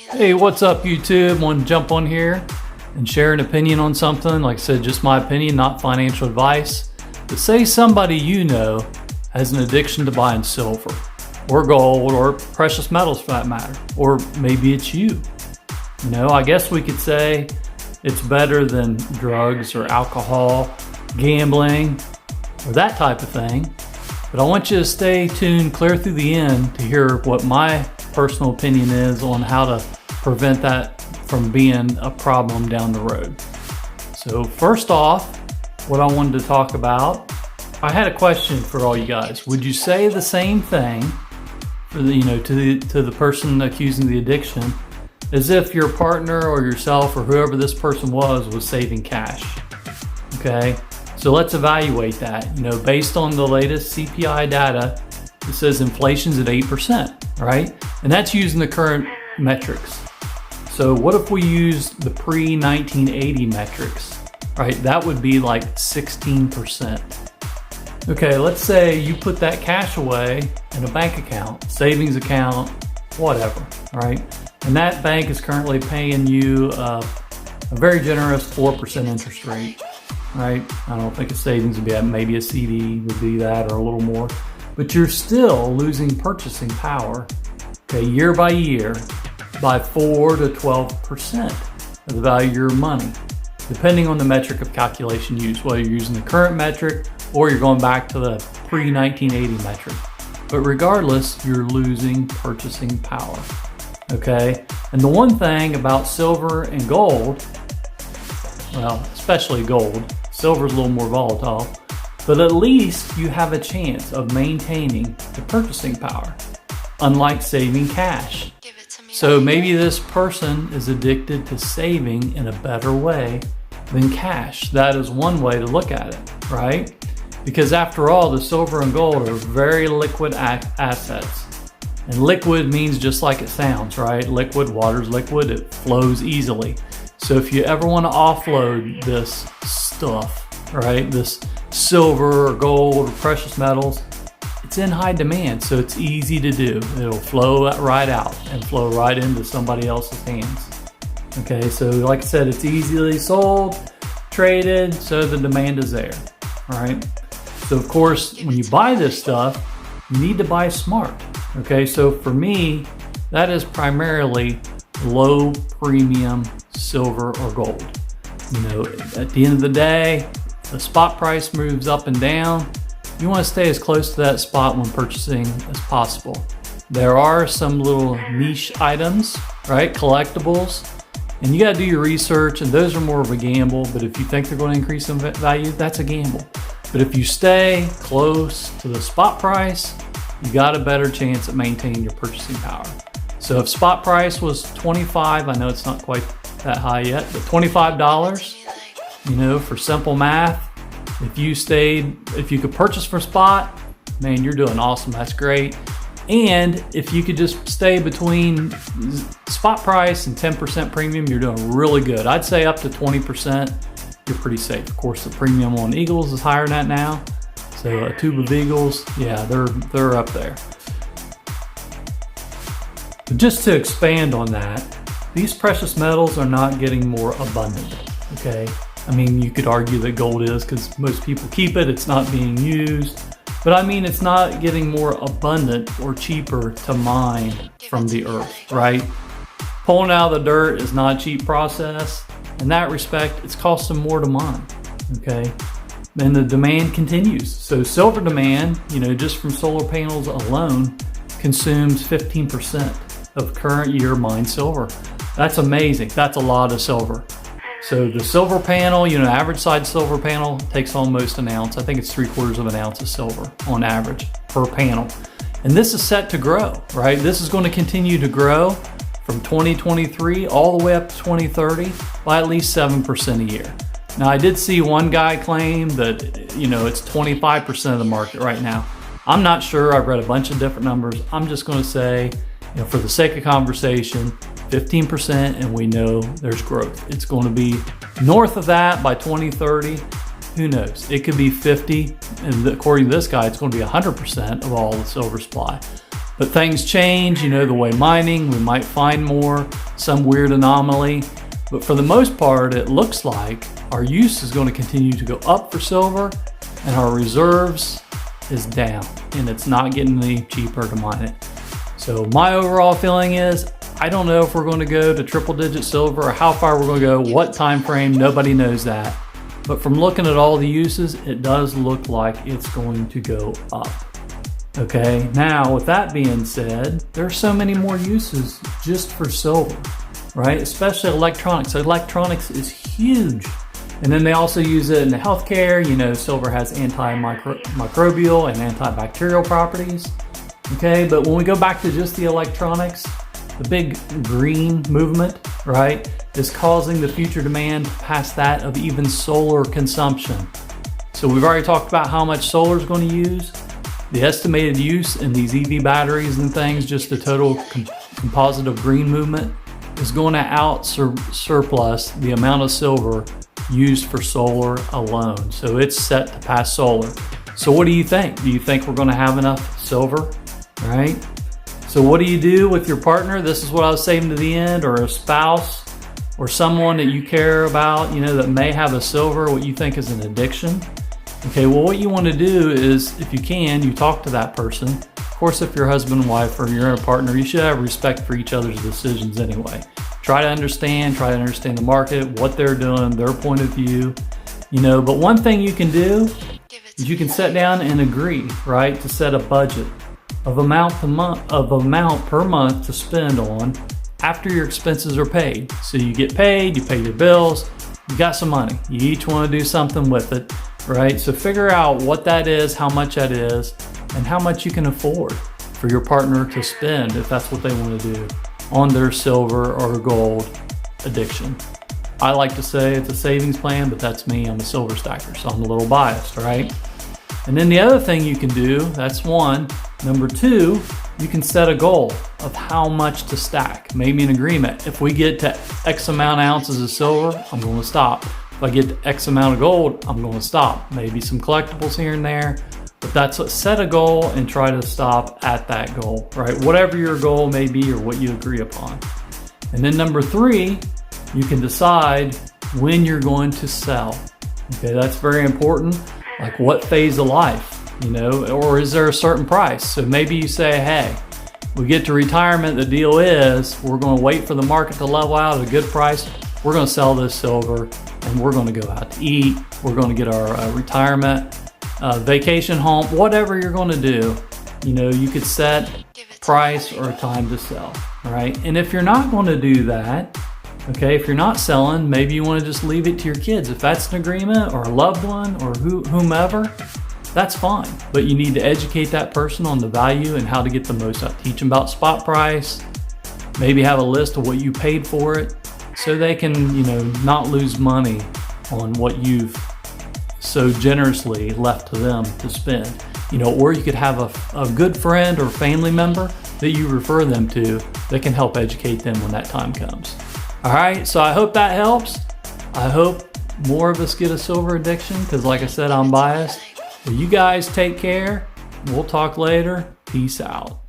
Hey, what's up, YouTube? Want to jump on here and share an opinion on something. Like I said, just my opinion, not financial advice. But say somebody you know has an addiction to buying silver or gold or precious metals for that matter, or maybe it's you. You know, I guess we could say it's better than drugs or alcohol, gambling, or that type of thing. But I want you to stay tuned clear through the end to hear what my personal opinion is on how to prevent that from being a problem down the road. So first off, what I wanted to talk about, I had a question for all you guys. Would you say the same thing for to the person accusing the addiction as if your partner or yourself or whoever this person was saving cash? Okay, so let's evaluate that. You know, based on the latest CPI data, it says inflation's at 8%, right? And that's using the current metrics. So what if we use the pre-1980 metrics, right? That would be like 16%. Okay, let's say you put that cash away in a bank account, savings account, whatever, right? And that bank is currently paying you a very generous 4% interest rate, right? I don't think a savings would be that, maybe a CD would be that or a little more. But you're still losing purchasing power, okay, year by year by 4 to 12% of the value of your money, depending on the metric of calculation used, whether you're using the current metric or you're going back to the pre-1980 metric. But regardless, you're losing purchasing power, okay? And the one thing about silver and gold, well, especially gold, silver's a little more volatile, but at least you have a chance of maintaining the purchasing power, unlike saving cash. So maybe this person is addicted to saving in a better way than cash. That is one way to look at it, right? Because after all, the silver and gold are very liquid assets. And liquid means just like it sounds, right? Liquid, water's liquid, it flows easily. So if you ever want to offload this stuff, right, this silver or gold or precious metals, it's in high demand, so it's easy to do. It'll flow right out and flow right into somebody else's hands. Okay, so like I said, it's easily sold, traded, so the demand is there, all right? So of course, when you buy this stuff, you need to buy smart, okay? So for me, that is primarily low premium silver or gold. You know, at the end of the day, the spot price moves up and down. You want to stay as close to that spot when purchasing as possible. There are some little niche items, right? Collectibles, and you got to do your research, and those are more of a gamble. But if you think they're going to increase in value, that's a gamble. But if you stay close to the spot price, you got a better chance at maintaining your purchasing power. So if spot price was $25, I know it's not quite that high yet, but $25, you know, for simple math, if you could purchase for spot, man, you're doing awesome. That's great. And if you could just stay between spot price and 10% premium, you're doing really good. I'd say up to 20%, you're pretty safe. Of course, the premium on Eagles is higher than that now. So a tube of Eagles, yeah, they're up there. But just to expand on that, these precious metals are not getting more abundant, okay? I mean, you could argue that gold is because most people keep it, it's not being used. But I mean, it's not getting more abundant or cheaper to mine from the earth, right? Pulling out of the dirt is not a cheap process. In that respect, it's costing more to mine, okay? And the demand continues. So silver demand, you know, just from solar panels alone, consumes 15% of current year mined silver. That's amazing. That's a lot of silver. So the silver panel, you know, average size silver panel takes almost an ounce. I think it's 3/4 of an ounce of silver on average per panel. And this is set to grow, right? This is going to continue to grow from 2023 all the way up to 2030 by at least 7% a year. Now, I did see one guy claim that, you know, it's 25% of the market right now. I'm not sure. I've read a bunch of different numbers. I'm just going to say, you know, for the sake of conversation, 15%, and we know there's growth. It's going to be north of that by 2030. Who knows? It could be 50, and according to this guy, it's going to be 100% of all the silver supply. But things change, the way mining, we might find more, some weird anomaly. But for the most part, it looks like our use is going to continue to go up for silver and our reserves is down, and it's not getting any cheaper to mine it. So my overall feeling is, I don't know if we're going to go to triple digit silver or how far we're going to go, what time frame, nobody knows that. But from looking at all the uses, it does look like it's going to go up. Okay, now with that being said, there's so many more uses just for silver, right? Especially electronics. Electronics is huge. And then they also use it in the healthcare. Silver has antimicrobial and antibacterial properties. Okay, but when we go back to just the electronics, the big green movement, right, is causing the future demand past that of even solar consumption. So we've already talked about how much solar is going to use. The estimated use in these EV batteries and things, just the total composite of green movement, is going to surplus the amount of silver used for solar alone. So it's set to pass solar. So what do you think? Do you think we're going to have enough silver, right? So what do you do with your partner? This is what I was saying to the end, or a spouse, or someone that you care about, that may have a silver, what you think is an addiction. Okay, well, what you want to do is, if you can, you talk to that person. Of course, if you're husband and wife or you're in a partner, you should have respect for each other's decisions anyway. Try to understand the market, what they're doing, their point of view. But one thing you can do is you can sit down and agree, right, to set a budget of amount per month to spend on after your expenses are paid. So you get paid, you pay your bills, you got some money. You each want to do something with it, right? So figure out what that is, how much that is, and how much you can afford for your partner to spend if that's what they want to do on their silver or gold addiction. I like to say it's a savings plan, but that's me. I'm a silver stacker, so I'm a little biased, right? And then the other thing you can do, that's one. Number two, you can set a goal of how much to stack. Maybe an agreement. If we get to X amount of ounces of silver, I'm going to stop. If I get to X amount of gold, I'm going to stop. Maybe some collectibles here and there. But that's what, set a goal and try to stop at that goal, right? Whatever your goal may be or what you agree upon. And then number three, you can decide when you're going to sell. Okay, that's very important. Like what phase of life, or is there a certain price? So maybe you say, hey, we get to retirement, the deal is we're going to wait for the market to level out at a good price. We're going to sell this silver and we're going to go out to eat. We're going to get our retirement vacation home, whatever you're going to do. You could set a price or a time to sell, right? And if you're not going to do that, okay, if you're not selling, maybe you want to just leave it to your kids. If that's an agreement or a loved one or whomever, that's fine. But you need to educate that person on the value and how to get the most out. Teach them about spot price. Maybe have a list of what you paid for it so they can, not lose money on what you've so generously left to them to spend. Or you could have a good friend or family member that you refer them to that can help educate them when that time comes. All right, so I hope that helps. I hope more of us get a silver addiction because, like I said, I'm biased. Well, you guys take care. We'll talk later. Peace out.